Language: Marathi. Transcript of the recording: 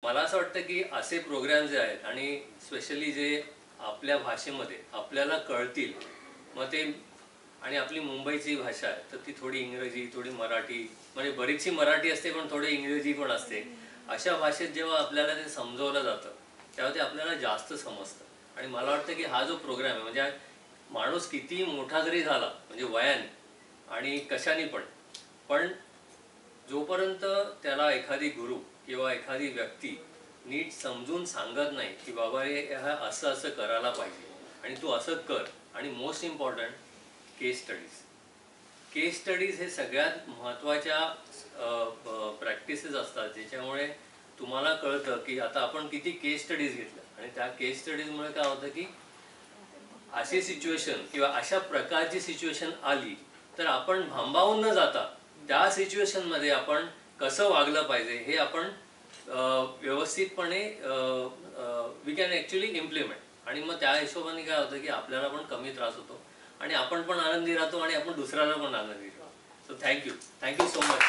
मला असं वाटतं की असे प्रोग्राम जे आहेत आणि स्पेशली जे आपल्या भाषेमध्ये आपल्याला कळतील, मग ते आणि आपली मुंबईची भाषा आहे तर ती थोडी इंग्रजी थोडी मराठी म्हणजे बरीचशी मराठी असते पण थोडी इंग्रजी पण असते. अशा भाषेत जेव्हा आपल्याला ते समजवलं जातं तेव्हा ते आपल्याला जास्त समजतं. आणि मला वाटतं की हा जो प्रोग्राम आहे म्हणजे माणूस किती मोठा जरी झाला म्हणजे वयाने आणि कशाने पण जोपर्यंत त्याला एखादी गुरु किंवा एखादी व्यक्ती नीट समजून सांगत नाही की बाबा हे असं असं करायला पाहिजे आणि तू असं कर. आणि मोस्ट इम्पॉर्टंट केस स्टडीज हे सगळ्यात महत्त्वाच्या प्रॅक्टिसेस असतात ज्याच्यामुळे तुम्हाला कळतं की आता आपण किती केस स्टडीज घेतल्या आणि त्या केस स्टडीजमुळे काय होतं की अशी सिच्युएशन किंवा अशा प्रकारची सिच्युएशन आली तर आपण भांबावून न जाता त्या सिच्युएशनमध्ये आपण कसं वागलं पाहिजे हे आपण व्यवस्थितपणे वी कॅन ॲक्च्युली इम्प्लिमेंट. आणि मग त्या हिशोबाने काय होतं की आपल्याला पण कमी त्रास होतो आणि आपण पण आनंदी राहतो आणि आपण दुसऱ्याला पण आनंदी राहतो. So thank you so much.